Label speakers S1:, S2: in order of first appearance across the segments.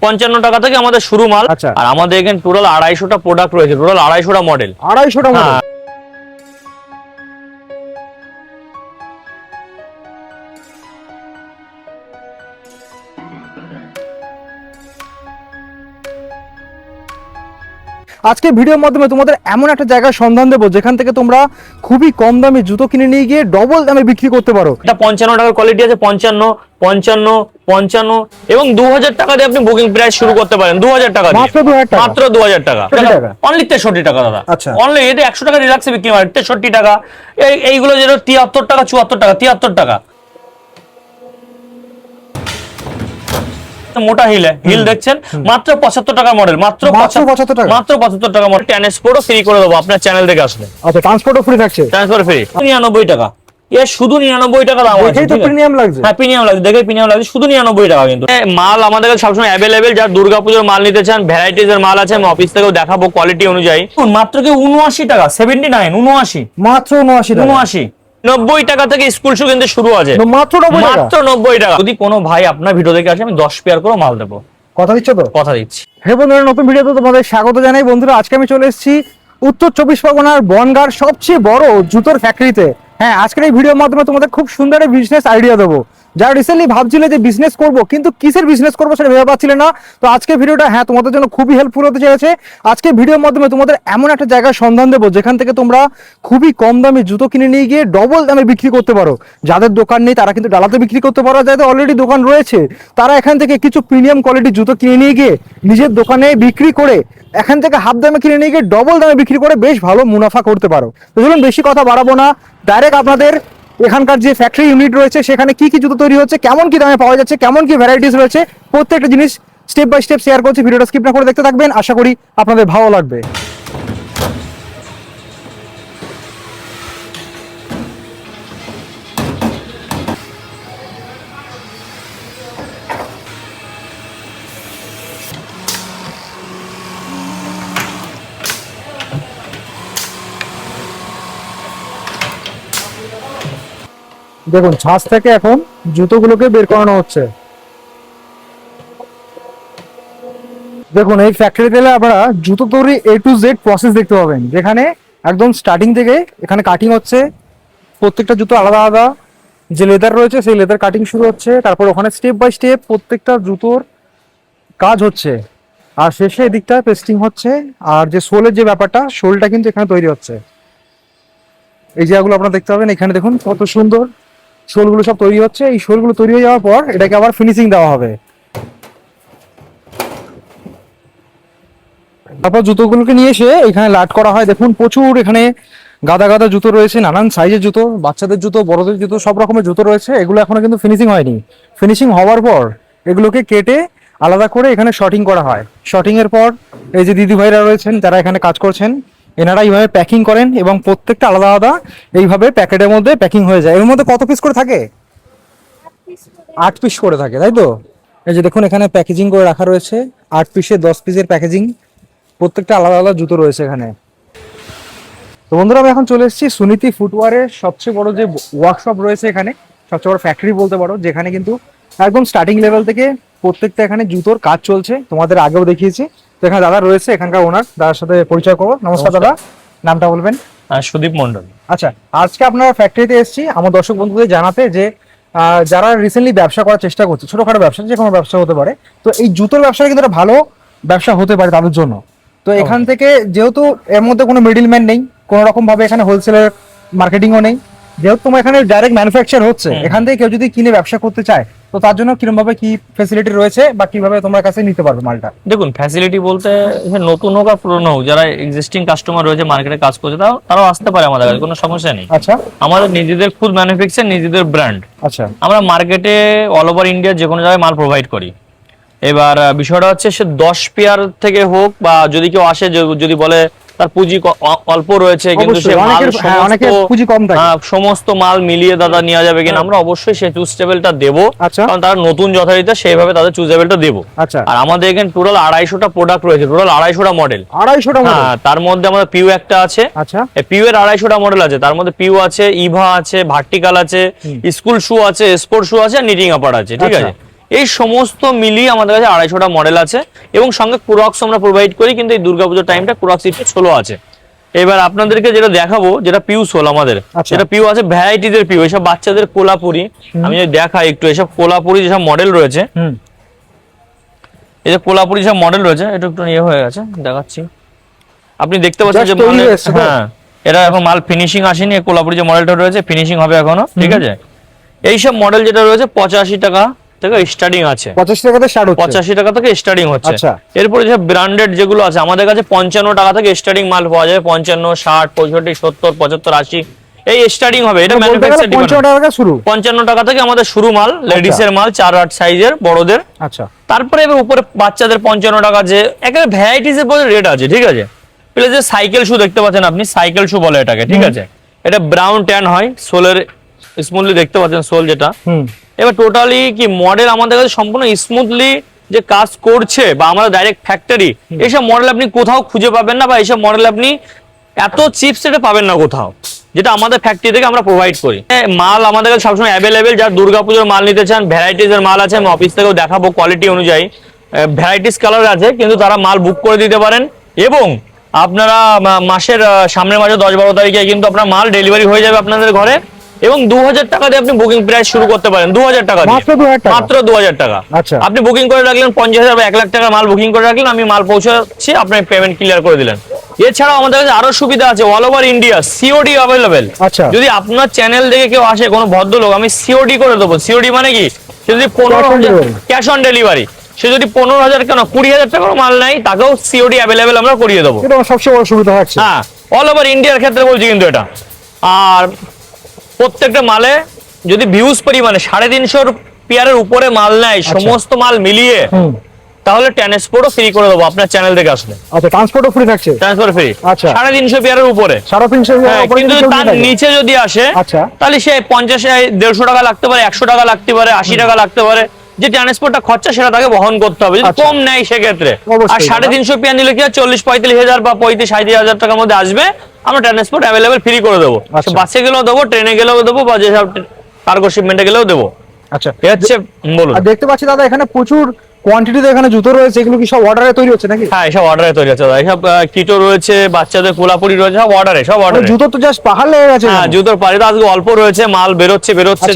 S1: 55 টাকা থেকে আমাদের শুরু মাল। আর আমাদের এখানে টোটাল 250টা প্রোডাক্ট রয়েছে, টোটাল 250টা মডেল।
S2: 250টা মডেল। আজকে ভিডিওর মাধ্যমে তোমাদের এমন একটা জায়গার সন্ধান দেবো যেখান থেকে তোমরা খুবই কম দামে জুতো কিনে নিয়ে গিয়ে ডবল দামে বিক্রি করতে পারো।
S1: এটা 55 টাকার কোয়ালিটি আছে, 55, 55, 55 এবং 2000 টাকা দিয়ে আপনি বুকিং প্রাইস শুরু করতে পারেন। 2000 টাকা দিয়ে,
S2: মাত্র 2000 টাকা,
S1: মাত্র 2000 টাকা, অনলি 63 টাকা দাদা।
S2: আচ্ছা,
S1: অনলি এটা 100 টাকা রিল্যাক্সে বিক্রি হয়, 63 টাকা। এইগুলো যেটা 73 টাকা, 74 টাকা, 73 টাকা। মোটা হিল দেখছেন, মাত্র 75 টাকার মডেল, মাত্র
S2: 75 টাকা,
S1: মাত্র 75 টাকা মডেল। ট্রান্সপোর্টও ফ্রি করে দেবো আপনার চ্যানেল থেকে আসলে।
S2: আচ্ছা, ট্রান্সপোর্টও ফ্রি থাকছে,
S1: ট্রান্সপোর্ট ফ্রি। 99 টাকা, এ শুধু 99 টাকা দাম আছে।
S2: দেখেই তো প্রিমিয়াম লাগছে।
S1: হ্যাঁ, প্রিমিয়াম লাগছে, দেখে প্রিমিয়াম লাগছে, শুধু 99 টাকা। কিন্তু মাল আমাদের কাছে সবসময় অ্যাভেলেবেল। যারা দুর্গাপূজার মাল নিতে চান, ভ্যারাইটিজ এর মাল আছে, আমি অফিস থেকেও দেখাবো কোয়ালিটি অনুযায়ী। মাত্র কি 79 টাকা, 79, 79,
S2: মাত্র 79 টাকা,
S1: 79। 90 টাকা থেকে স্কুল শু কিন্তু শুরু আছে,
S2: মাত্র 90 টাকা,
S1: মাত্র 90 টাকা। যদি কোনো ভাই আপনার ভিডিও দেখে আসে, আমি 10 পেয়ার করে মাল দেবো।
S2: কথা দিচ্ছ তো?
S1: কথা দিচ্ছি।
S2: হে বন্ধুরা, নতুন ভিডিওতে তোমাদের স্বাগত জানাই। বন্ধুরা, আজকে আমি চলে এসেছি উত্তর 24 পরগনার বনগাঁর সবচেয়ে বড় জুতোর ফ্যাক্টরিতে। হ্যাঁ, আজকের এই ভিডিওর মাধ্যমে তোমাদের খুব সুন্দর একটা বিজনেস আইডিয়া দেবো। যারা রিসেন্টলি ভাবছিলে যে বিজনেস করবো কিন্তু কিসের বিজনেস করবো সেটা ভেবে পাচ্ছিলে না, তো আজকে ভিডিওটা হ্যাঁ তোমাদের জন্য খুবই হেল্পফুল হতে চলেছে। আজকে ভিডিওর মাধ্যমে তোমাদের এমন একটা জায়গার সন্ধান দেবো যেখান থেকে তোমরা খুবই কম দামে জুতো কিনে নিয়ে গিয়ে ডবল দামে বিক্রি করতে পারো। যাদের দোকান নেই তারা কিন্তু ডালাতে বিক্রি করতে পারো, যাদের অলরেডি দোকান রয়েছে তারা এখান থেকে কিছু প্রিমিয়াম কোয়ালিটির জুতো কিনে নিয়ে গিয়ে নিজের দোকানে বিক্রি করে এখান থেকে হাফ দামে কিনে নিয়ে গিয়ে ডবল দামে বিক্রি করে বেশ ভালো মুনাফা করতে পারো। তো চলুন বেশি কথা বাড়াবো না, ডাইরেক্ট আপনাদের এখানকার যে ফ্যাক্টরি ইউনিট রয়েছে সেখানে কি কি জুতো তৈরি হচ্ছে, কেমন কি দামে পাওয়া যাচ্ছে, কেমন কি ভ্যারাইটিস রয়েছে, প্রত্যেকটা জিনিস স্টেপ বাই স্টেপ শেয়ার করছি। ভিডিওটা স্কিপ না করে দেখতে থাকবেন, আশা করি আপনাদের ভালো লাগবে। দেখুন, ছাঁচ থেকে এখন জুতোগুলোকে বের করানো হচ্ছে। দেখুন, এই ফ্যাক্টরিতে এলে আপনারা জুতো তৈরি A to Z প্রসেস দেখতে পাবেন, যেখানে একদম স্টার্টিং থেকে এখানে কাটিং হচ্ছে। প্রত্যেকটা জুতো আলাদা আলাদা যে লেদার রয়েছে সেই লেদার কাটিং শুরু হচ্ছে, তারপর ওখানে স্টেপ বাই স্টেপ প্রত্যেকটা জুতোর কাজ হচ্ছে, আর শেষে এদিকটা পেস্টিং হচ্ছে। আর যে সোলের যে ব্যাপারটা, সোলটা কিন্তু এখানে তৈরি হচ্ছে। এই জায়গাগুলো আপনারা দেখতে পাবেন, এখানে দেখুন কত সুন্দর শোলগুলো সব তৈরি হচ্ছে। এই শোলগুলো তৈরি হয়ে যাওয়ার পর এটাকে আবার ফিনিশিং দেওয়া হবে। তারপর জুতোগুলোকে নিয়ে এসে এখানে লাট করা হয়। দেখুন, প্রচুর এখানে গাদা গাদা জুতো রয়েছে, নানান সাইজের জুতো, বাচ্চাদের জুতো, বড়দের জুতো, সব রকমের জুতো রয়েছে। এগুলো এখনো কিন্তু ফিনিশিং হয়নি। ফিনিশিং হওয়ার পর এগুলোকে কেটে আলাদা করে এখানে শর্টিং করা হয়। শর্টিং এর পর এই যে দিদি ভাইরা রয়েছেন যারা এখানে কাজ করছেন, এনারা এইভাবে প্যাকিং করেন এবং প্রত্যেকটা আলাদা আলাদা এইভাবে প্যাকেটের মধ্যে প্যাকিং হয়ে যায়। এর মধ্যে কত পিস করে থাকে? 8 পিস করে থাকে, তাই তো? এই যে দেখুন, এখানে প্যাকেজিং করে রাখা রয়েছে, 8 পিসে 10 পিসের প্যাকেজিং, প্রত্যেকটা আলাদা আলাদা জুতো রয়েছে এখানে। তো বন্ধুরা, আমি এখন চলে এসেছি সুনীতি ফুটওয়ারের সবচেয়ে বড় যে ওয়ার্কশপ রয়েছে এখানে, সবচেয়ে বড় ফ্যাক্টরি বলতে পারো, যেখানে কিন্তু একদম স্টার্টিং লেভেল থেকে প্রত্যেকটা এখানে জুতোর কাজ চলছে। তোমাদের আগেও দেখিয়েছি। তো এখানে দাদা রয়েছে, এখানকার ওনার, দাদার সাথে পরিচয় করবো। নমস্কার দাদা, নামটা বলবেন?
S1: সুদীপ মন্ডল।
S2: আচ্ছা, আজকে আপনার ফ্যাক্টরিতে এসেছি আমার দর্শক বন্ধুদের জানাতে যে যারা রিসেন্টলি ব্যবসা করার চেষ্টা করছে, ছোটখাটো ব্যবসা, যে কোনো ব্যবসা হতে পারে, তো এই জুতোর ব্যবসাটা কিন্তু একটা ভালো ব্যবসা হতে পারে তাদের জন্য। তো এখান থেকে যেহেতু এর মধ্যে কোনো মিডলম্যান নেই, কোনো রকম ভাবে এখানে হোলসেলের মার্কেটিংও নেই, যেহেতু তোমার এখানে ডাইরেক্ট ম্যানুফ্যাকচার হচ্ছে, এখান থেকে কেউ যদি কিনে ব্যবসা করতে চায় তো তার জন্য কিরকম ভাবে কি ফ্যাসিলিটি রয়েছে বা কিভাবে তোমার কাছে নিতে পারবে মালটা?
S1: দেখুন, ফ্যাসিলিটি বলতে নতুন হোক আর পুরনো হোক, যারা এক্সিস্টিং কাস্টমার রয়েছে, মার্কেটে কাজ করছে, তারাও আসতে পারে আমাদের কাছে, কোনো সমস্যা নেই।
S2: আচ্ছা,
S1: আমাদের নিজেদের খুদ ম্যানুফ্যাকচার, নিজেদের ব্র্যান্ড।
S2: আচ্ছা,
S1: আমরা মার্কেটে অল ওভার ইন্ডিয়া যে কোনো জায়গায় মাল প্রোভাইড করি। এবার বিষয়টা হচ্ছে, সে 10 পেয়ার থেকে হোক বা যদি কেউ আসে, যদি বলে তার পুঁজি অল্প রয়েছে কিন্তু সে সমস্ত মাল মিলিয়ে দাদা নেওয়া যাবে কিনা, আমরা অবশ্যই সেই চুজটেবলটা দেবো, কারণ তারা নতুন যথারীতি সেইভাবে তাদের চুজটেবলটা দেবো। আর আমাদের এখানে টোটাল 250টা প্রোডাক্ট রয়েছে, টোটাল 250টা মডেল।
S2: 250টা মডেল?
S1: হ্যাঁ, তার মধ্যে আমাদের পিউ একটা আছে।
S2: আচ্ছা,
S1: পিউ এর 250টা মডেল আছে, তার মধ্যে পিউ আছে, ইভা আছে, ভার্টিকাল আছে, স্কুল শু আছে, স্পোর্ট শু আছে, নিটিং আপার আছে, ঠিক আছে। এই সমস্ত মিলিয়ে আমাদের কাছে 250টা মডেল আছে এবং সঙ্গে ক্রক্স আমরা প্রোভাইড করি, কিন্তু এই দুর্গাপুজোর টাইমটা ক্রক্স একটু স্লো আছে। এবার আপনাদেরকে যেটা দেখাবো, যেটা পিউ সোল আমাদের, যেটা পিউ আছে ভ্যারাইটিজ এর পিউ, এসব বাচ্চাদের কোলাপুরি, আমি যদি দেখাই একটু, এসব কোলাপুরি যেসব মডেল রয়েছে, এই যে কোলাপুরি সব মডেল রয়েছে, এটা একটু নিয়ে হয়ে গেছে, দেখাচ্ছি। আপনি দেখতে পাচ্ছেন যে হ্যাঁ, এটা এখন মাল ফিনিশিং আসেনি, কোলাপুরি যে মডেলটা রয়েছে ফিনিশিং হবে এখনো, ঠিক আছে। এইসব মডেল যেটা রয়েছে 85 টাকা থেকে স্টার্টিং আছে,
S2: 85 টাকা থেকে স্টার্ট হচ্ছে,
S1: 85 টাকা থেকে স্টার্টিং হচ্ছে।
S2: আচ্ছা,
S1: এরপরে যে ব্র্যান্ডেড যেগুলো আছে আমাদের কাছে 55 টাকা থেকে স্টার্টিং মাল পাওয়া যায়, 55, 60, 65, 70, 75, 80 এই স্টার্টিং হবে। এটা ম্যানুফ্যাকচার
S2: 55 টাকা থেকে শুরু,
S1: 55 টাকা থেকে আমাদের শুরু মাল, লেডিস এর মাল 4-8 সাইজের বড়দের।
S2: আচ্ছা,
S1: তারপরে এবার উপরে বাচ্চাদের 55 টাকা, যে একেবারে ভ্যারাইটিস এর পরে রেট আছে, ঠিক আছে। প্লাস যে সাইকেল শু দেখতে পাচ্ছেন আপনি, সাইকেল শু বলে এটাকে, ঠিক আছে। এটা ব্রাউন ট্যান হয়, সোলের স্মুথলি দেখতে পাচ্ছেন সোল যেটা। এবার টোটালি কি মডেল আমাদের কাছে সম্পূর্ণ স্মুথলি যে কাজ করছে, বা আমাদের ডাইরেক্ট ফ্যাক্টরি, এইসব মডেল আপনি কোথাও খুঁজে পাবেন না, বা এইসব মডেল আপনি এত চিপস এটা পাবেন না কোথাও, যেটা আমাদের ফ্যাক্টরি থেকে আমরা প্রোভাইড করি। মাল আমাদের কাছে সবসময় অ্যাভেলেবেল, যারা দুর্গাপুজোর মাল নিতে চান, ভ্যারাইটিস এর মাল আছে, আমি অফিস থেকেও দেখাবো কোয়ালিটি অনুযায়ী, ভ্যারাইটিস কালার আছে, কিন্তু তারা মাল বুক করে দিতে পারেন। এবং আপনারা মাসের সামনের মাসে 10-12 তারিখে কিন্তু আপনার মাল ডেলিভারি হয়ে যাবে আপনাদের ঘরে, এবং 2000 টাকা দিয়ে আপনি বুকিং প্রাইস শুরু করতে পারেন, 2000 টাকা মাত্র 2000 টাকা। আপনি বুকিং করে রাখলেন 50,000 বা 1 লাখ টাকা মাল বুকিং করে রাখলেন, আমি মাল পৌঁছাচ্ছি, আপনি পেমেন্ট ক্লিয়ার করে দিলেন। এছাড়াও আমাদের কাছে আরো সুবিধা আছে, all over India COD available. যদি আপনার চ্যানেল দেখে কেউ আসে, কোনো ভদ্রলোক, আমি সিওডি করে দেবো। সিওডি মানে কি, সে যদি 15,000 ক্যাশ অন ডেলিভারি, সে যদি 15,000 কেন 20,000 টাকার মাল নেয়, তাকেও সিওডি অ্যাভেলেবেল আমরা করিয়ে দেবো।
S2: এটা সবচেয়ে বড় সুবিধা হচ্ছে,
S1: হ্যাঁ, অল ওভার ইন্ডিয়ার ক্ষেত্রে বলছি কিন্তু এটা। আর প্রত্যেকটা মালে যদি ভিউজ পরিমাণে 350 পেয়ারের উপরে মাল নেয়, সমস্ত মাল মিলিয়ে, তাহলে ট্রান্সপোর্টও ফ্রি করে দেবো আপনার চ্যানেল থেকে আসলে।
S2: আচ্ছা, ট্রান্সপোর্টও ফ্রি থাকছে,
S1: ট্রান্সপোর্ট ফ্রি।
S2: আচ্ছা,
S1: 350 পেয়ারের উপরে,
S2: 350
S1: কিন্তু তার নিচে যদি আসে,
S2: আচ্ছা,
S1: তাহলে সে 50, 150 টাকা লাগতে পারে, 100 টাকা লাগতে পারে, 80 টাকা লাগতে পারে, যে ট্রান্সপোর্টটা খরচা সেটা তাকে বহন করতে হবে, যদি কম নেয় সেক্ষেত্রে। আর 350 পেয়ার নিলে কি 40-45 হাজার বা 35-37 হাজার টাকার মধ্যে আসবে, আমরা ট্রান্সপোর্ট অ্যাভেলেবেল ফ্রি করে দেবো। বাসে গেলেও দেবো, ট্রেনে গেলেও দেবো, বা যেসব কার্গো শিপমেন্টে গেলেও দেবো।
S2: আচ্ছা,
S1: ঠিক আছে, বলুন।
S2: আর দেখতে পাচ্ছি দাদা এখানে প্রচুর কোয়ান্টিটিতে এখানে জুতো রয়েছে, এগুলো কি সব অর্ডারে তৈরি হচ্ছে নাকি?
S1: হ্যাঁ, সব অর্ডারে তৈরি হচ্ছে দাদা, সব কিটো রয়েছে, বাচ্চাদের কোলাপুরি রয়েছে, সব অর্ডারে, সব অর্ডারে।
S2: জুতো তো জাস্ট পাহাড় লেগে গেছে।
S1: হ্যাঁ, জুতোর পাড়ি তো আজকে অল্প রয়েছে, মাল বেরোচ্ছে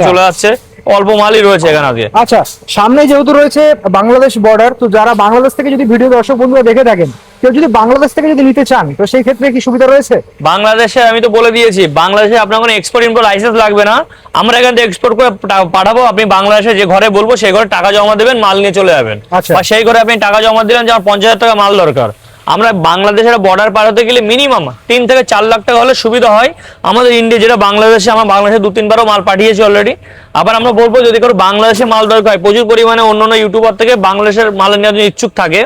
S1: চলে যাচ্ছে, অল্প মালই রয়েছে এখানে আজকে।
S2: আচ্ছা, সামনে যেহেতু রয়েছে বাংলাদেশ বর্ডার, তো যারা বাংলাদেশ থেকে যদি ভিডিও দর্শক বন্ধুরা দেখে থাকেন, কেউ যদি বাংলাদেশ থেকে যদি নিতে চান, তো সেই ক্ষেত্রে কি সুবিধা রয়েছে?
S1: বাংলাদেশে আমি তো বলে দিয়েছি, বাংলাদেশে আপনার কোনো এক্সপোর্ট ইম্পোর্ট লাইসেন্স লাগবে না, আমরা এখান থেকে এক্সপোর্ট করে পাঠাবো। আপনি বাংলাদেশে যে ঘরে বলবো সেই ঘরে টাকা জমা দেবেন, মাল নিয়ে চলে যাবেন। বা সেই ঘরে আপনি টাকা জমা দিলেন যে আমার 50,000 টাকা মাল দরকার। আমরা বাংলাদেশের বর্ডার পার হতে গেলে মিনিমাম 3 থেকে 4 লাখ টাকা হলে সুবিধা হয়। আমাদের ইন্ডিয়া যেটা বাংলাদেশে, আমরা বাংলাদেশে 2-3 বারও মাল পাঠিয়েছি অলরেডি। আবার আমরা বলবো, যদি কারো বাংলাদেশে মাল দরকার হয়, প্রচুর পরিমাণে অন্যান্য ইউটিউবার থেকে বাংলাদেশের মাল নেওয়ার জন্য ইচ্ছুক থাকে,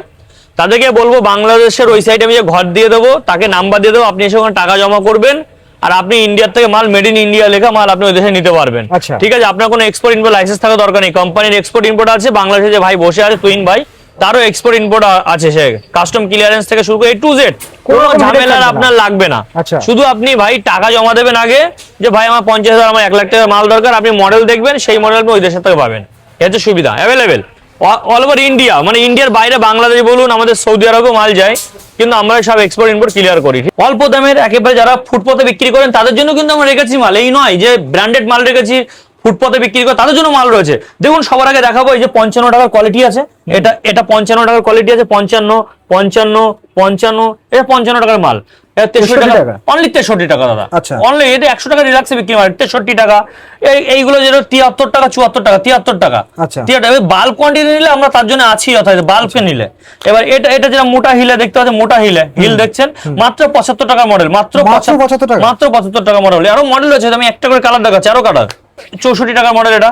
S1: তাদেরকে বলবো বাংলাদেশের ওই সাইডে আমি যে ঘর দিয়ে দেবো, তাকে নাম্বার দিয়ে দেবো, আপনি এসে ওখানে টাকা জমা করবেন, আর আপনি ইন্ডিয়ার থেকে মাল, মেড ইন ইন্ডিয়া লেখা মাল আপনি ওই দেশে নিতে পারবেন। ঠিক আছে, আপনার কোনো এক্সপোর্ট ইম্পোর্ট লাইসেন্স থাকা দরকার নেই। কোম্পানির এক্সপোর্ট ইম্পোর্ট আছে, বাংলাদেশে যে ভাই বসে আছে তুইন ভাই, তারও এক্সপোর্ট ইম্পোর্ট আছে, সে কাস্টম ক্লিয়ারেন্স থেকে শুরু করে A to Z, কোনো ঝামেলা আপনার লাগবে না। শুধু আপনি ভাই টাকা জমা দেবেন আগে, যে ভাই আমার 50,000, আমার 1 লাখ টাকার মাল দরকার, আপনি মডেল দেখবেন, সেই মডেল আপনি ওই দেশের থেকে পাবেন। এটা হচ্ছে সুবিধা, অ্যাভেলেবেল অল ওভার ইন্ডিয়া, মানে ইন্ডিয়ার বাইরে বাংলাদেশ বলুন, আমাদের সৌদি আরবেও মাল যায়, কিন্তু আমরা সব এক্সপোর্ট ইম্পোর্ট ক্লিয়ার করি। অল্প দামের একেবারে যারা ফুটপথে বিক্রি করেন, তাদের জন্য কিন্তু আমরা রেখেছি মাল, এই নয় যে ব্র্যান্ডেড মাল রেখেছি, ফুটপথে বিক্রি করে তাদের জন্য মাল রয়েছে। দেখুন, সবার আগে দেখাবো, এই যে 55 টাকার কোয়ালিটি আছে, এটা 55 টাকার কোয়ালিটি আছে, 55, 55, 55, এটা 55 টাকার মাল, 63 টাকা, অনলি 63 টাকা দাদা। অনলি এটা 100 টাকা রিল্যাক্সে বিক্রি হয়, 63 টাকা। এইগুলো যেটা 73 টাকা, 74 টাকা, 73 টাকা, 73 টাকা। বাল্ক কোয়ান্টিটি নিলে আমরা তার জন্য আছি, অর্থাৎ বাল্কে নিলে। এবার এটা যেটা মোটা হিলে দেখতে পাচ্ছেন, মোটা হিল দেখছেন, মাত্র 75 টাকা মডেল, মাত্র 75 টাকা মডেল। আরো মডেল রয়েছে, আমি একটা করে কালার দেখাচ্ছি, আরো কালার। 64 টাকার মডেল এটা।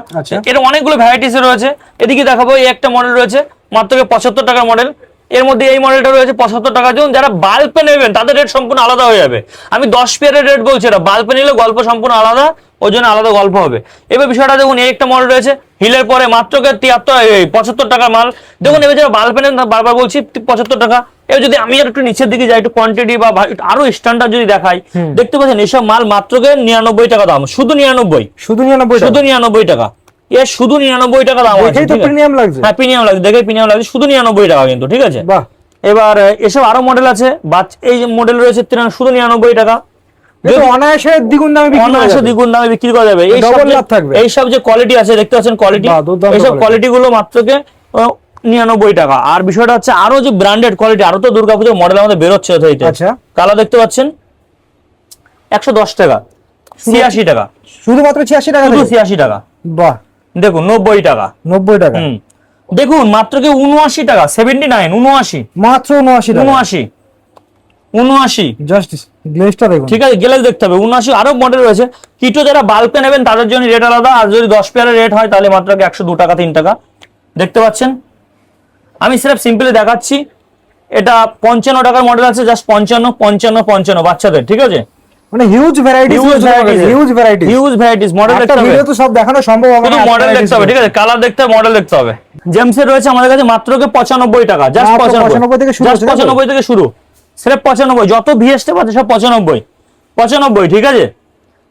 S1: এটা অনেকগুলো ভ্যারাইটিস রয়েছে। এদিকে দেখাবো, এই একটা মডেল রয়েছে মাত্র 75 টাকার মডেল। এর মধ্যে এই মডেলটা রয়েছে 75 টাকা। যেমন যারা বাল্পে নেবেন তাদের রেট সম্পূর্ণ আলাদা হয়ে যাবে। আমি 10 পেয়ারের রেট বলছি, এটা বাল্পে নিলে গল্প সম্পূর্ণ আলাদা, ওই জন্য আলাদা গল্প হবে। এবার বিষয়টা দেখুন, এই একটা মডেল রয়েছে হিলের পরে, মাত্র 75 টাকার মাল। দেখুন, এবার যারা বাল্পে নেন, বারবার বলছি 75 টাকা। এবার যদি আমি একটু নিচের দিকে যাই, একটু কোয়ান্টিটি বা আরো স্ট্যান্ডার্ড যদি দেখাই, দেখতে পাচ্ছেন এসব মাল মাত্র 99 টাকা দাম, শুধু 99 টাকা। এ শুধু 99 টাকা দাম আছে।
S2: দেখেই তো প্রিমিয়াম লাগছে।
S1: হ্যাঁ প্রিমিয়াম লাগছে, দেখে প্রিমিয়াম লাগছে, শুধু 99 টাকা কিন্তু, ঠিক আছে।
S2: বাহ,
S1: এবার এসব আরো মডেল আছে, এই যে মডেল রয়েছে শুধু 99 টাকা।
S2: এটা অনায়াসে দ্বিগুণ দামে বিক্রি করা
S1: অনায়াসে
S2: যাবে।
S1: দ্বিগুণ দামে বিক্রি করা যাবে। এই
S2: Double লাভ থাকবে।
S1: এইসব যে কোয়ালিটি আছে দেখতে পাচ্ছেন, কোয়ালিটি,
S2: বাহ, দুর্দান্ত
S1: এইসব
S2: quality।
S1: কোয়ালিটি গুলো মাত্র 99 টাকা। আর বিষয়টা হচ্ছে আরো যে ব্র্যান্ডেড কোয়ালিটি, আরো তো দুর্গাপূজার মডেল আমাদের বেরোচ্ছে হইতে।
S2: আচ্ছা,
S1: কালার দেখতে পাচ্ছেন 110 টাকা, 86 টাকা,
S2: শুধুমাত্র 86 টাকা
S1: শুধু
S2: থেকে?
S1: 86 টাকা।
S2: বাহ,
S1: দেখুন 90 টাকা,
S2: 90 টাকা,
S1: দেখুন মাত্র 79 টাকা, 79, 79,
S2: মাত্র 79 টাকা,
S1: 79, 79।
S2: জাস্ট গ্লেজটা দেখুন।
S1: ঠিক আছে, গেলে দেখতে হবে 79। আরো মডেল রয়েছে। কিটো যারা বাল্কে নেবেন তাদের জন্য রেট আলাদা, আর যদি 10 পেয়ারের রেট হয় তাহলে মাত্র 102 টাকা, 3 টাকা। দেখতে পাচ্ছেন, আমি সির্ফ সিম্পলি দেখাচ্ছি। এটা 55 টাকার মডেল আছে, জাস্ট 55, 55, 55 বাচ্চাদের, ঠিক আছে।
S2: মানে huge varieties, huge varieties,
S1: huge varieties. Model দেখতে হবে,
S2: ভিডিও তো সব দেখানো সম্ভব হবে
S1: শুধু
S2: না,
S1: মডেল দেখতে হবে, ঠিক আছে। কালার দেখতে হবে, মডেল দেখতে হবে। জেমসের রয়েছে আমাদের কাছে মাত্র 95 টাকা, জাস্ট
S2: 95 থেকে শুরু,
S1: জাস্ট 95 থেকে শুরু, সির্ফ 95। যত ভিএসটেপ আছে সব 95, 95, ঠিক আছে।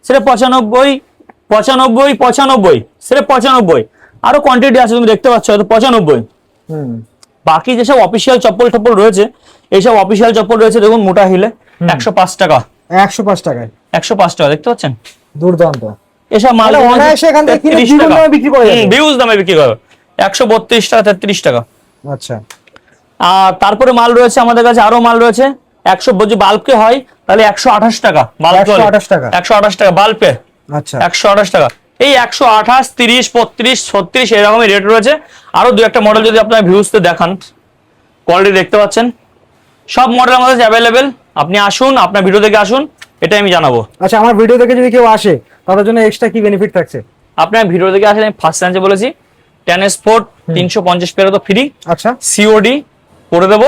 S1: সির্ফ 95, 95, 95, সির্ফ 95। আরো কোয়ান্টিটি আছে, তুমি দেখতে পাচ্ছ, হয়তো 95। বাকি যেসব অফিসিয়াল চপ্পল টপ্পল রয়েছে, এইসব অফিসিয়াল চপ্পল রয়েছে দেখুন, মোটা হিলে 105 টাকা,
S2: 105 টাকায়,
S1: 105 টাকা, দেখতে পাচ্ছেন।
S2: দুর্দান্ত।
S1: এসব মাল
S2: অনায়াসে এখান থেকে কিনে
S1: 33 টাকা
S2: দামে বিক্রি করা যাবে।
S1: হিউজ দামে বিক্রি করে 132 টাকা, 33 টাকা।
S2: আচ্ছা,
S1: আর তারপরে মাল রয়েছে আমাদের কাছে, আরো মাল রয়েছে। 100 যদি বাল্কে হয় তাহলে 128 টাকা,
S2: 128 টাকা,
S1: 128 টাকা বাল্বে,
S2: আচ্ছা,
S1: 128 টাকা। এই 128, 30, 35, 36 এরকমই রেট রয়েছে। আরো দু একটা মডেল যদি আপনার ভিউজতে দেখান, কোয়ালিটি দেখতে পাচ্ছেন, সব মডেল আমাদের কাছে অ্যাভেলেবেল। আপনি আসুন, আপনার ভিডিও দেখে আসুন, এটাই আমি জানাবো।
S2: আচ্ছা, আমার ভিডিও দেখে যদি কেউ আসে তাদের জন্য এক্সট্রা কি বেনিফিট থাকছে?
S1: আপনার ভিডিও দেখে আসলে আমি ফার্স্ট টাইমে বলেছি, ট্রান্সপোর্ট 350 পেয়ার তো ফ্রি।
S2: আচ্ছা,
S1: সিওডি করে দেবো,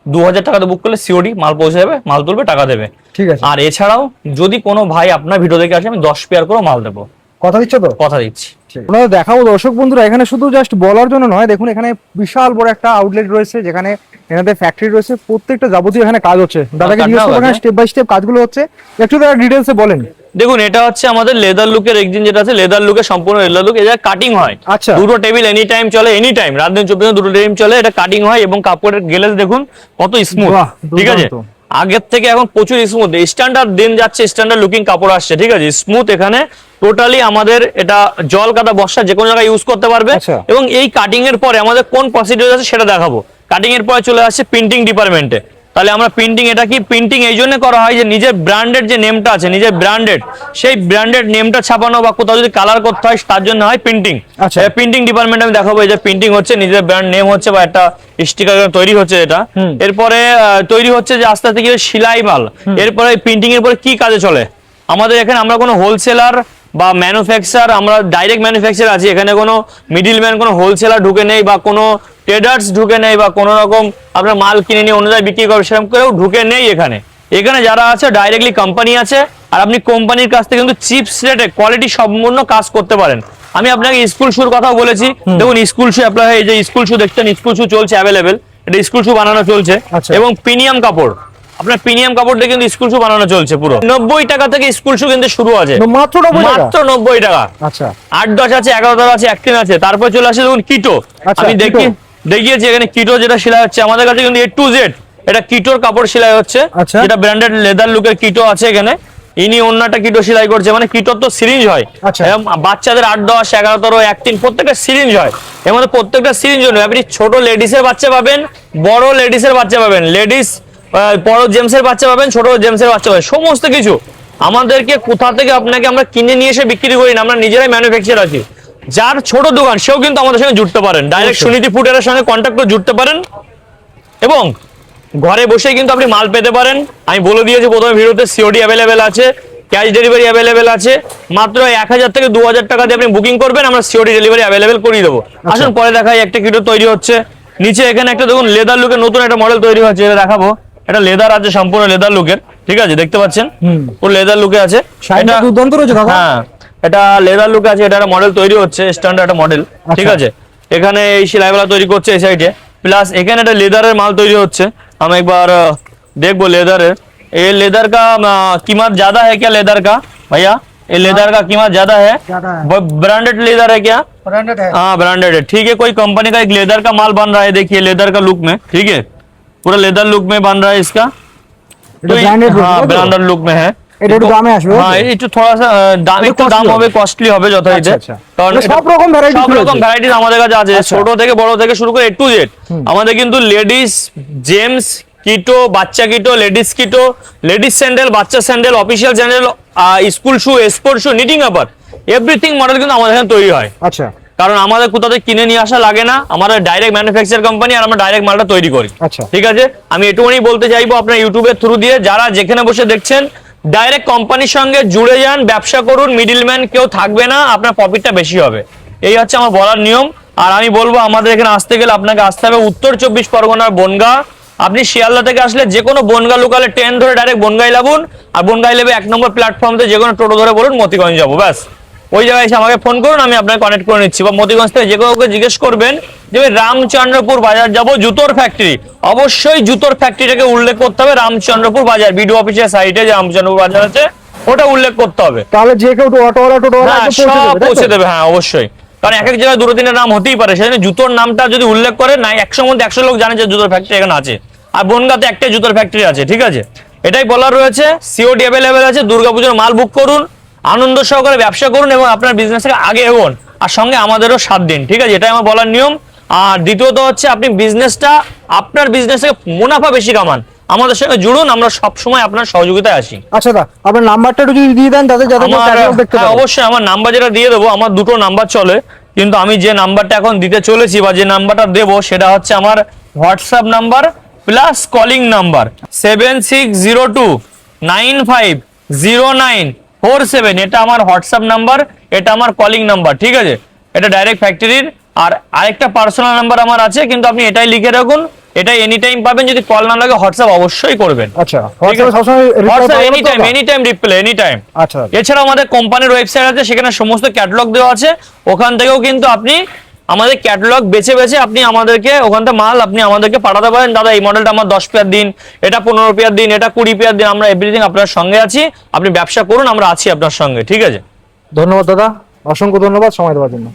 S1: 2000 টাকাতে বুক করলে সিওডি মাল পৌঁছে যাবে, মাল তুলবে, টাকা দেবে।
S2: ঠিক আছে।
S1: আর এছাড়াও যদি কোনো ভাই আপনার ভিডিও দেখে আসে, আমি 10 পেয়ার করে মাল দেবো,
S2: কথা দিচ্ছ তো?
S1: কথা দিচ্ছি।
S2: আপনারা দেখাবো দর্শক বন্ধুরা, এখানে শুধু জাস্ট বলার জন্য নয়, দেখুন এখানে বিশাল বড় একটা আউটলেট রয়েছে, যেখানে এনাদের ফ্যাক্টরি রয়েছে, প্রত্যেকটা যাবতীয় এখানে কাজ হচ্ছে। দাদাকে জিজ্ঞেস করবো এখানে স্টেপ বাই স্টেপ কাজগুলো হচ্ছে, একটু দাদা ডিটেইলসে বলেন।
S1: দেখুন, এটা হচ্ছে আমাদের লেদার লুকের এক্সিন, যেটা আছে লেদার লুকের সম্পূর্ণ লেদার লুক। এটা কাটিং হয়,
S2: আচ্ছা,
S1: দুটো টেবিল এনি টাইম চলে, এনি টাইম, রাত দিন 24 দুটো টেবিল চলে। এটা কাটিং হয় এবং কাপড়ের গ্লেজ দেখুন কত স্মুথ,
S2: বাহ,
S1: ঠিক আছে।
S2: দুর্দান্ত।
S1: আগের থেকে এখন প্রচুর স্মুথ, স্ট্যান্ডার্ড দিন যাচ্ছে, স্ট্যান্ডার্ড লুকিং কাপড় আসছে, ঠিক আছে, স্মুথ। এখানে টোটালি আমাদের এটা জল কাটা বর্ষা যে কোনো জায়গায় ইউজ করতে পারবে।
S2: আচ্ছা।
S1: এবং এই কাটিং এর পরে আমাদের কোন প্রসিডিউর আছে সেটা দেখাবো। কাটিং এর পরে চলে আসছে প্রিন্টিং ডিপার্টমেন্টে। তাহলে আমরা প্রিন্টিং, এটা কি প্রিন্টিং এই জন্য করা হয় যে নিজের ব্র্যান্ডেড যে নেমটা আছে, নিজের ব্র্যান্ডেড, সেই ব্র্যান্ডেড নেমটা ছাপানো বা কোথাও যদি কালার করতে হয় তার জন্য হয় প্রিন্টিং।
S2: আচ্ছা।
S1: প্রিন্টিং ডিপার্টমেন্ট আমি দেখাবো, এই যে প্রিন্টিং হচ্ছে, নিজের ব্র্যান্ড নেম হচ্ছে বা একটা স্টিকার তৈরি হচ্ছে এটা। এরপরে তৈরি হচ্ছে যে আস্তে আস্তে কি সেলাই মাল। এরপরে প্রিন্টিং এর পরে কি কাজে চলে আমাদের এখানে, আমরা কোনো হোলসেলার বা ম্যানুফ্যাকচার, আমরা ডাইরেক্ট ম্যানুফ্যাকচার আছি, এখানে কোনো মিডিলম্যান, কোনো হোলসেলার ঢুকে নেই বা কোনো ট্রেডার্স ঢুকে নেই বা কোনো রকম আপনার মাল কিনে নিয়ে অন্য জায়গায় বিক্রি করবে সেরকম কেউ ঢুকে নেই এখানে। এখানে যারা আছে ডাইরেক্টলি কোম্পানি আছে, আর আপনি কোম্পানির কাছ থেকে কিন্তু চিপস রেটে কোয়ালিটি সম্পূর্ণ কাজ করতে পারেন। আমি আপনাকে স্কুল শুর কথা বলেছি, দেখুন স্কুল শু আপনার, এই যে স্কুল শু দেখছেন, স্কুল শু চলছে অ্যাভেলেবেল, এটা স্কুল শু বানানো চলছে।
S2: আচ্ছা।
S1: এবং প্রিমিয়াম কাপড়, আপনার প্রিমিয়াম কাপড় দিয়ে কিন্তু স্কুল শু বানানো চলছে পুরো। 90 টাকা থেকে স্কুল শু কিন্তু শুরু আছে,
S2: মাত্র 90 টাকা,
S1: মাত্র 90 টাকা।
S2: আচ্ছা,
S1: 8, 10 আছে, 11, 10 আছে, 1 আছে। তারপর চলে আসে দেখুন কিটো।
S2: আচ্ছা,
S1: আমি দেখিয়েছি এখানে কিটো যেটা সেলাই হচ্ছে আমাদের কাছে কিন্তু A to Z এটা কিটোর কাপড় সেলাই হচ্ছে,
S2: আচ্ছা।
S1: যেটা ব্র্যান্ডেড লেদার লুকের কিটো আছে এখানে। ইনি অন্যটা কিটো সেলাই করছে, মানে কিটোর তো সিরিঞ্জ হয়।
S2: আচ্ছা।
S1: এবং বাচ্চাদের 8, 10, 11, 13, 1, 3 প্রত্যেকটা সিরিঞ্জ হয়। এর মধ্যে প্রত্যেকটা সিরিঞ্জ জন্য আপনি ছোট লেডিসের বাচ্চা পাবেন, বড় লেডিসের বাচ্চা পাবেন, লেডিস বড় জেমসের বাচ্চা পাবেন, ছোট জেমসের বাচ্চা পাবেন, সমস্ত কিছু। আমাদেরকে কোথা থেকে আপনাকে আমরা কিনে নিয়ে এসে বিক্রি করি না, আমরা নিজেরাই ম্যানুফ্যাকচার আছি। যার ছোট দোকান সেও কিন্তু আমাদের সঙ্গে জুড়তে পারেন, ডাইরেক্ট সুনীতি ফুডের সঙ্গে কন্ট্যাক্ট করে জুড়তে পারেন এবং ঘরে বসে কিন্তু আপনি মাল পেতে পারেন। আমি বলে দিয়েছি প্রথমে ভিডিওতে, সিওডি অ্যাভেলেবেল আছে, ক্যাশ ডেলিভারি অ্যাভেলেবেল আছে। মাত্র 1000 থেকে 2000 টাকা দিয়ে আপনি বুকিং করবেন, আমরা সিওডি ডেলিভারি অ্যাভেলেবেল করিয়ে দেবো। আসুন পরে দেখাই, একটা কিটো তৈরি হচ্ছে নিচে। এখানে একটা দেখুন লেদার লুকের নতুন একটা মডেল তৈরি হচ্ছে, এটা দেখাবো। এটা লেদার আছে, সম্পূর্ণ লেদার লুকের, ঠিক আছে, দেখতে পাচ্ছেন পুরো লেদার লুকে আছে।
S2: এটা দুর্দান্ত রয়েছে দাদা।
S1: হ্যাঁ, এটা লেদার লুক আছে, এটা একটা মডেল তৈরি হচ্ছে, স্ট্যান্ডার্ড একটা মডেল, ঠিক আছে। এখানে এই সেলাইওয়ালা তৈরি করছে এই সাইডে, প্লাস এখানে একটা লেদারের মাল তৈরি হচ্ছে। हम एक बार देखो लेदर है, ये लेदर का कीमत ज्यादा है क्या लेदर का भैया? ये लेदर का कीमत ज्यादा है, ब्रांडेड लेदर है क्या?
S2: ब्रांडेड है।
S1: हाँ ब्रांडेड है। ठीक है, कोई कंपनी का एक लेदर का माल बन रहा है, देखिए लेदर का लुक में, ठीक है, पूरा लेदर लुक में बन रहा है इसका।
S2: এটা ব্র্যান্ডেড
S1: हाँ ब्रांडेड लुक में है।
S2: এটা একটু দামে আসবে
S1: হ্যাঁ একটু থোড়া সা দাম, একটু দাম হবে, কস্টলি হবে যথারীতি।
S2: আচ্ছা,
S1: কারণ
S2: মানে সব রকম ভ্যারাইটি
S1: সব রকম ভ্যারাইটিস আমাদের কাছে আছে, ছোট থেকে বড় থেকে শুরু করে A to Z। আমাদের কিন্তু লেডিস জেমস কিটো, বাচ্চা কিটো, লেডিস কিটো, লেডিস স্যান্ডেল, বাচ্চা স্যান্ডেল, অফিসিয়াল স্যান্ডেল, স্কুল শু, স্পোর্ট শু, নিটিং আপার, এভরিথিং মডেল কিন্তু আমাদের এখানে তৈরি হয়।
S2: আচ্ছা
S1: কারণ আমাদের কোথাও থেকে কিনে নিয়ে আসা লাগে না, আমাদের ডাইরেক্ট ম্যানুফ্যাকচার কোম্পানি, আর আমরা ডাইরেক্ট মালটা তৈরি করি।
S2: আচ্ছা।
S1: ঠিক আছে, আমি এটুকুনি বলতে চাইবো আপনার ইউটিউবের থ্রু দিয়ে যারা যেখানে বসে দেখছেন, ডাইরেক্ট কোম্পানির সঙ্গে জুড়ে যান, ব্যবসা করুন, মিডলম্যান কেউ থাকবে না, আপনার প্রফিটটা বেশি হবে। এই হচ্ছে আমার বলার নিয়ম। আর আমি বলবো আমাদের এখানে আসতে গেলে আপনাকে আসতে হবে উত্তর 24 পরগনার বনগাঁ। আপনি শিয়ালদা থেকে আসলে যে কোনো বনগাঁ লোকালে ট্রেন ধরে ডাইরেক্ট বনগাঁই লাগুন, আর বনগাঁই লেবে 1 নম্বর প্ল্যাটফর্ম থেকে যে কোনো টোটো ধরে বলুন মতিগঞ্জ যাবো, ব্যাস ওই জায়গায় এসে আমাকে ফোন করুন, আমি আপনাকে কানেক্ট করে নিচ্ছি। বা মতিগঞ্জ থেকে যে কাউকে জিজ্ঞেস করবেন যে আমি রামচন্দ্রপুর বাজার যাব, জুতোর ফ্যাক্টরি, অবশ্যই জুতোর ফ্যাক্টরিটাকে উল্লেখ করতে হবে, রামচন্দ্রপুর বাজার বিডিও অফিসের সাইডে যে রামচন্দ্রপুর বাজার আছে ওটা উল্লেখ করতে হবে।
S2: তাহলে যে কেউ অটোওয়ালা টোটোওয়ালা
S1: হ্যাঁ
S2: একদম
S1: সব
S2: পৌঁছে
S1: পৌঁছে
S2: দেবে,
S1: দেবে, হ্যাঁ অবশ্যই। কারণ এক এক জায়গায় দুটো তিনটা নাম হতেই পারে, সেজন্য জুতোর নামটা যদি উল্লেখ করে না 100 মধ্যে 100 লোক জানে যে জুতোর ফ্যাক্টরি এখানে আছে। আর বনগাঁতে একটাই জুতোর ফ্যাক্টরি আছে, ঠিক আছে, এটাই বলার রয়েছে। সিওডি অ্যাভেলেবেল আছে, দুর্গাপুজোর মাল বুক করুন, আনন্দ সহকারে ব্যবসা করুন এবং আপনার বিজনেসটাকে আগে এগোন, আর সঙ্গে আমাদেরও 7 দিন, ঠিক আছে, এটাই আমার বলার নিয়ম। আর দ্বিতীয়ত হচ্ছে আপনি বিজনেসটা, আপনার বিজনেস থেকে মুনাফা বেশি কামান, আমাদের সঙ্গে জুড়ুন, আমরা সব সময় আপনার সহযোগিতায় আসি।
S2: আচ্ছা দা আপনার নাম্বারটা একটু যদি দিয়ে দেন তাতে যাতে
S1: আমার
S2: ক্যাটালগ দেখতে
S1: হ্যাঁ,
S2: পারে।
S1: অবশ্যই আমার নাম্বার যেটা দিয়ে দেবো, আমার দুটো নাম্বার চলে, কিন্তু আমি যে নাম্বারটা এখন দিতে চলেছি বা যে নাম্বারটা দেবো সেটা হচ্ছে আমার WhatsApp number plus calling number 7602950947। এটা আমার হোয়াটসঅ্যাপ নাম্বার, এটা আমার কলিং নাম্বার, ঠিক আছে, এটা ডাইরেক্ট ফ্যাক্টরির। আর আরেকটা পার্সোনাল নাম্বার আমার আছে, কিন্তু আপনি এটাই লিখে রাখুন, এটাই এনি টাইম পাবেন, যদি কল না লাগে হোয়াটসঅ্যাপ অবশ্যই করবেন।
S2: আচ্ছা হোয়াটসঅ্যাপে সবসময়
S1: WhatsApp any time reply, any time.
S2: আচ্ছা
S1: এছাড়াও আমাদের কোম্পানির ওয়েবসাইট আছে, সেখানে সমস্ত ক্যাটালগ দেওয়া আছে, ওখান থেকেও কিন্তু আপনি আমাদের ক্যাটালগ বেছে বেছে আপনি আমাদেরকে ওখান থেকে মাল আপনি আমাদেরকে পাঠাতে পারেন। দাদা এই মডেলটা আমার 10 পেয়ার দিন, এটা 15 পেয়ার দিন, এটা 20 পেয়ার দিন, আমরা এভরিথিং আপনার সঙ্গে আছি, আপনি ব্যবসা করুন, আমরা আছি আপনার সঙ্গে, ঠিক আছে।
S2: ধন্যবাদ দাদা, অসংখ্য ধন্যবাদ সময় দেওয়ার জন্য।